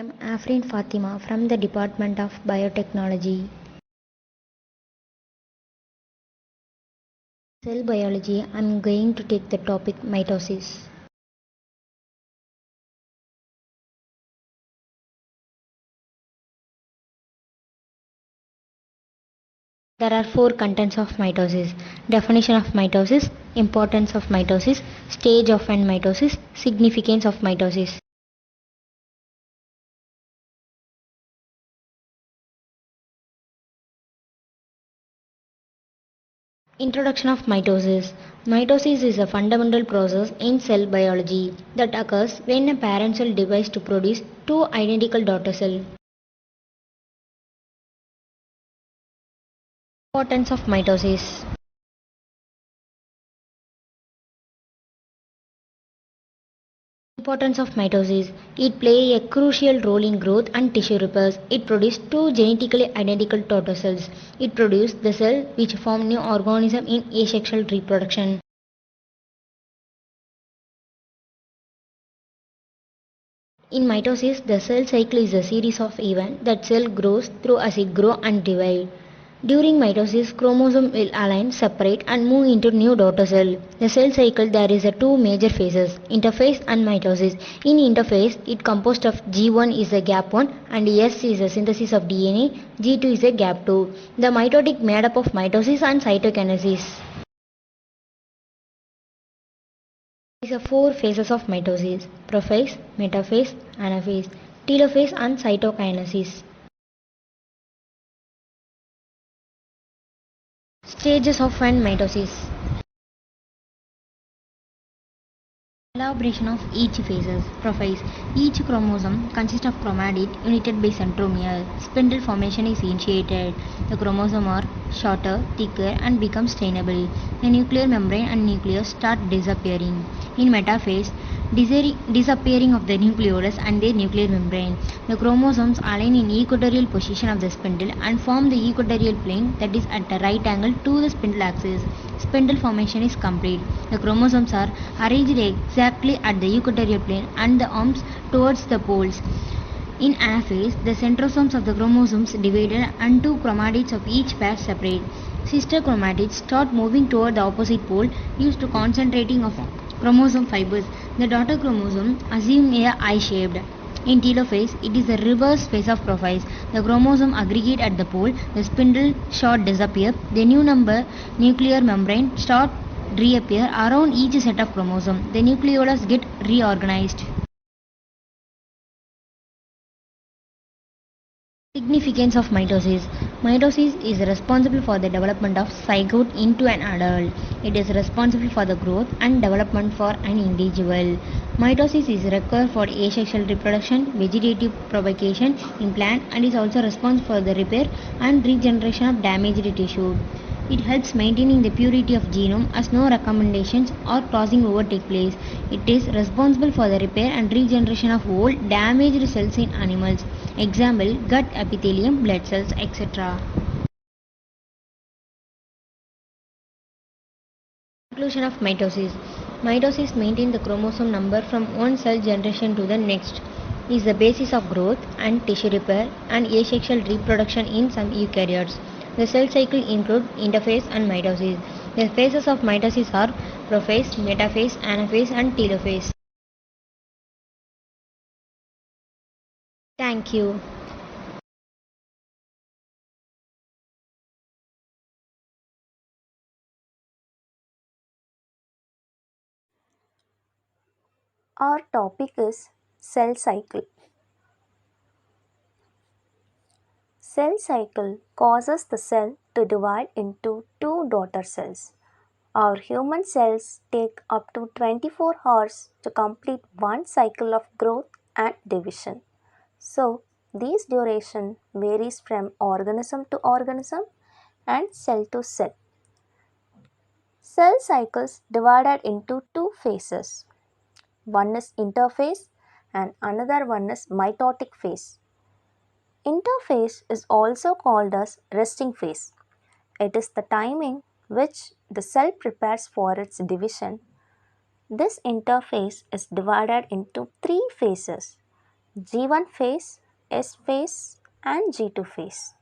I'm Afrin Fatima from the Department of Biotechnology. Cell biology, I'm going to take the topic mitosis. There are four contents of mitosis: definition of mitosis, importance of mitosis, stage of end mitosis, significance of mitosis. Introduction of mitosis. Mitosis is a fundamental process in cell biology that occurs when a parent cell divides to produce two identical daughter cells. Importance of mitosis. Importance of mitosis. It plays a crucial role in growth and tissue repairs. It produces two genetically identical daughter cells. It produces the cell which form new organism in asexual reproduction. In mitosis, the cell cycle is a series of events that cell grows through as it grows and divides. During mitosis, chromosome will align, separate and move into new daughter cell. The cell cycle there is a two major phases, interphase and mitosis. In interphase, it composed of G1 is a gap 1 and S is a synthesis of DNA, G2 is a gap 2. The mitotic made up of mitosis and cytokinesis. There are four phases of mitosis: prophase, metaphase, anaphase, telophase and cytokinesis. Stages of end mitosis. Elaboration of each phases. Prophase. Each chromosome consists of chromatid united by centromere. Spindle formation is initiated. The chromosomes are shorter, thicker and become stainable. The nuclear membrane and nucleus start disappearing. In metaphase, disappearing of the nucleolus and their nuclear membrane. The chromosomes align in equatorial position of the spindle and form the equatorial plane that is at a right angle to the spindle axis. Spindle formation is complete. The chromosomes are arranged exactly at the equatorial plane and the arms towards the poles. In anaphase, the centrosomes of the chromosomes divided and two chromatids of each pair separate. Sister chromatids start moving toward the opposite pole used to concentrating of chromosome fibers. The daughter chromosome assume a eye-shaped. In telophase, it is the reverse phase of prophase. The chromosome aggregate at the pole, the spindle short disappear, the new nuclear membrane start reappear around each set of chromosome. The nucleolus get reorganized. Significance of mitosis. Mitosis is responsible for the development of zygote into an adult. It is responsible for the growth and development for an individual. Mitosis is required for asexual reproduction, vegetative propagation in plant and is also responsible for the repair and regeneration of damaged tissue. It helps maintaining the purity of genome as no recommendations or crossing over take place. It is responsible for the repair and regeneration of old damaged cells in animals. Example, gut epithelium, blood cells, etc. Conclusion of mitosis. Mitosis maintains the chromosome number from one cell generation to the next, is the basis of growth and tissue repair and asexual reproduction in some eukaryotes. The cell cycle includes interphase and mitosis. The phases of mitosis are prophase, metaphase, anaphase and telophase. Thank you. Our topic is cell cycle. Cell cycle causes the cell to divide into two daughter cells. Our human cells take up to 24 hours to complete one cycle of growth and division. So, this duration varies from organism to organism and cell to cell. Cell cycles divided into two phases. One is interphase and another one is mitotic phase. Interphase is also called as resting phase. It is the timing which the cell prepares for its division. This interphase is divided into three phases: G1 phase, S phase, and G2 phase.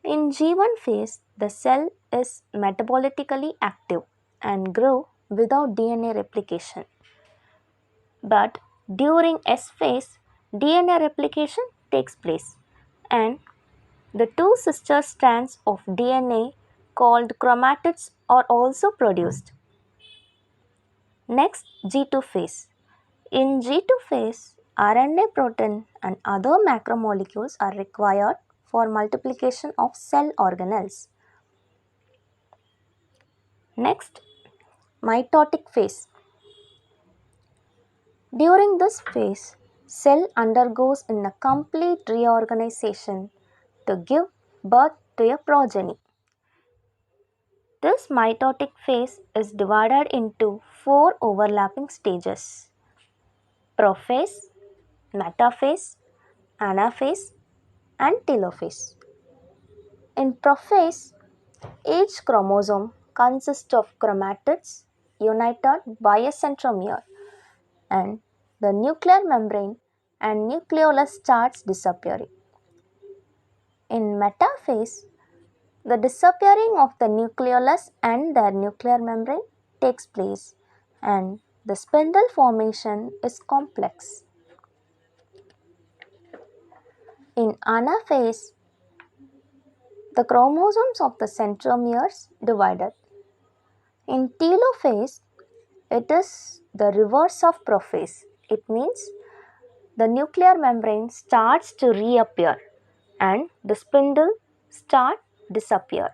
In G1 phase, the cell is metabolically active and grow without DNA replication. But during S phase, DNA replication takes place and the two sister strands of DNA called chromatids are also produced. Next, G2 phase. In G2 phase, RNA, protein and other macromolecules are required for multiplication of cell organelles. Next, mitotic phase. During this phase, cell undergoes in a complete reorganization to give birth to a progeny. This mitotic phase is divided into four overlapping stages: prophase, metaphase, anaphase, and telophase. In prophase, each chromosome consists of chromatids united by a centromere, and the nuclear membrane and nucleolus starts disappearing. In metaphase, the disappearing of the nucleolus and their nuclear membrane takes place, and the spindle formation is complex. In anaphase, the chromosomes of the centromeres divided. In telophase, it is the reverse of prophase. It means the nuclear membrane starts to reappear and the spindle start disappear.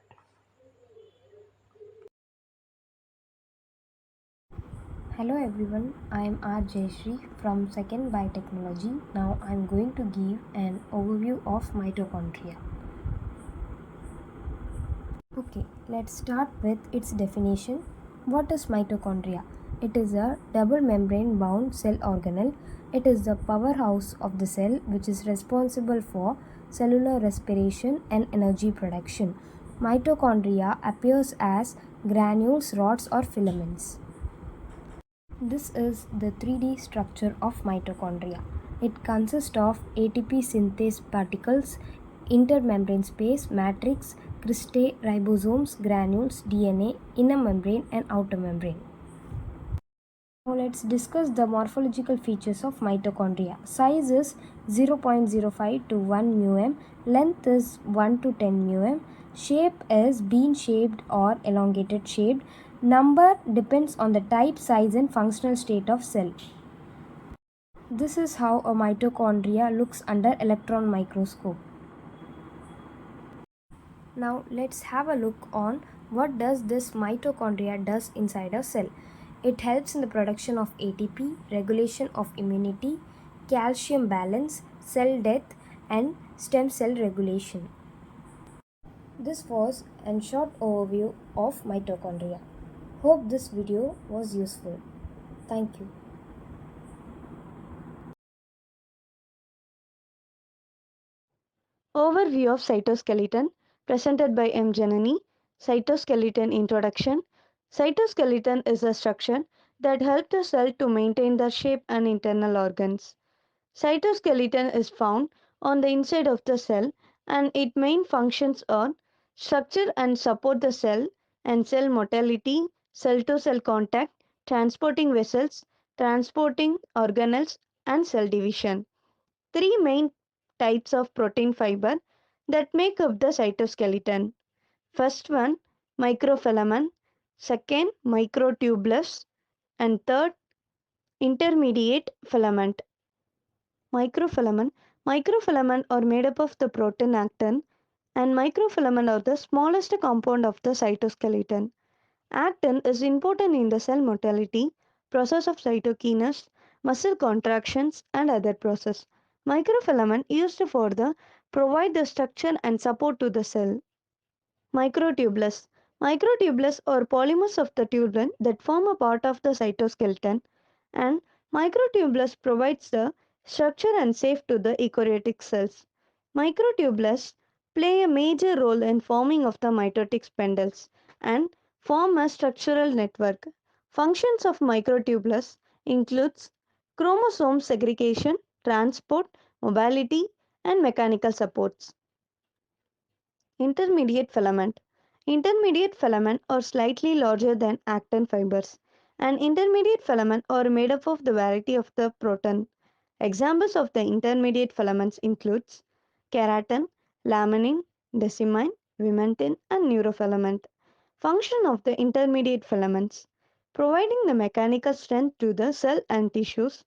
Hello everyone, I am R. Jayashree from 2nd Biotechnology. Now I am going to give an overview of mitochondria. Okay, let's start with its definition. What is mitochondria? It is a double membrane bound cell organelle. It is the powerhouse of the cell which is responsible for cellular respiration and energy production. Mitochondria appears as granules, rods or filaments. This is the 3D structure of mitochondria. It consists of ATP synthase particles, intermembrane space, matrix, cristae, ribosomes, granules, DNA, inner membrane and outer membrane. Now let's discuss the morphological features of mitochondria. Size is 0.05 to 1 μm, length is 1 to 10 μm, shape is bean shaped or elongated shaped. Number depends on the type, size and functional state of cell. This is how a mitochondria looks under electron microscope. Now let's have a look on what does this mitochondria does inside a cell. It helps in the production of ATP, regulation of immunity, calcium balance, cell death and stem cell regulation. This was a short overview of mitochondria. Hope this video was useful. Thank you. Overview of cytoskeleton presented by M. Janani. Cytoskeleton introduction. Cytoskeleton is a structure that helps the cell to maintain their shape and internal organs. Cytoskeleton is found on the inside of the cell and its main functions are structure and support the cell and cell motility, cell to cell contact, transporting vessels, transporting organelles and cell division. Three main types of protein fiber that make up the cytoskeleton. First one, microfilament, second, microtubulus, and third, intermediate filament. Microfilament. Microfilament are made up of the protein actin, and microfilament are the smallest compound of the cytoskeleton. Actin is important in the cell motility, process of cytokinase, muscle contractions, and other process. Microfilament used for the provide the structure and support to the cell. Microtubulus. Microtubulus are polymers of the tubulin that form a part of the cytoskeleton, and microtubulus provides the structure and shape to the eukaryotic cells. Microtubulus play a major role in forming of the mitotic spindles and form a structural network. Functions of microtubulus includes chromosome segregation, transport, mobility, and mechanical supports. Intermediate filament. Intermediate filament are slightly larger than actin fibers. And intermediate filament are made up of the variety of the protein. Examples of the intermediate filaments includes keratin, laminin, decimine, vimentin, and neurofilament. Function of the intermediate filaments. Providing the mechanical strength to the cell and tissues,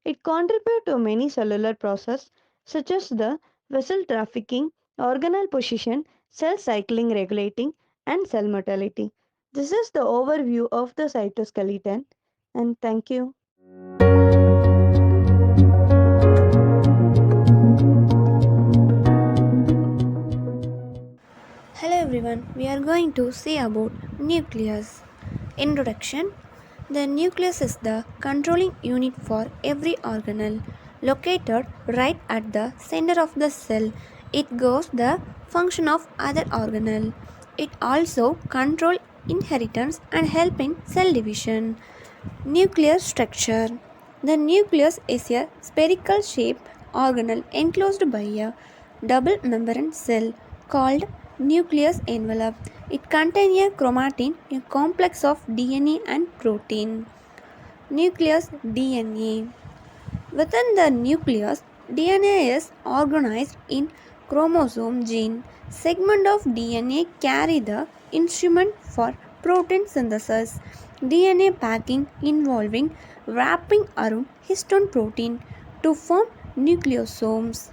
it contributes to many cellular processes such as the vessel trafficking, organelle position, cell cycling regulating, and cell motility. This is the overview of the cytoskeleton, and thank you. Hello everyone, we are going to see about nucleus. Introduction. The nucleus is the controlling unit for every organelle, located right at the center of the cell. It goes the function of other organelle. It also control inheritance and help in cell division. Nuclear structure. The nucleus is a spherical shaped organelle enclosed by a double membrane cell called nucleus envelope. It contains a chromatin, a complex of DNA and protein. Nucleus DNA. Within the nucleus, DNA is organized in chromosome gene. Segment of DNA carry the instrument for protein synthesis. DNA packing involving wrapping around histone protein to form nucleosomes.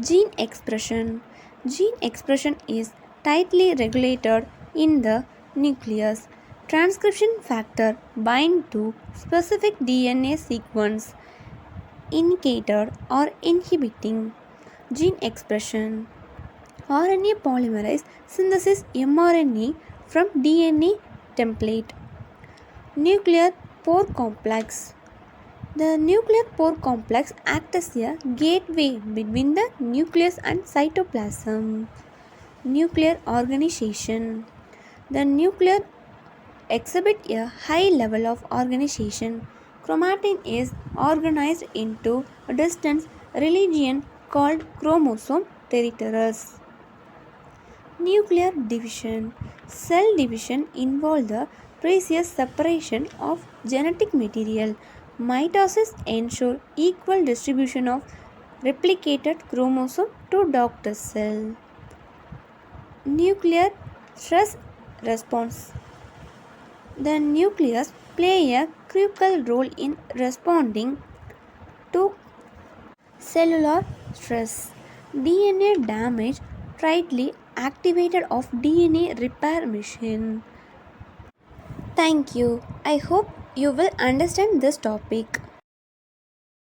Gene expression. Gene expression is tightly regulated in the nucleus. Transcription factor bind to specific DNA sequence indicated or inhibiting gene expression. RNA polymerase synthesis mRNA from DNA template. Nuclear pore complex. The nuclear pore complex acts as a gateway between the nucleus and cytoplasm. Nuclear organization. The nucleus exhibits a high level of organization. Chromatin is organized into a distant region called chromosome territories. Nuclear division. Cell division involves the precise separation of genetic material. Mitosis ensures equal distribution of replicated chromosome to daughter cell. Nuclear stress response. The nucleus plays a critical role in responding to cellular stress. DNA damage tightly activated of DNA repair machine. Thank you. I hope you will understand this topic.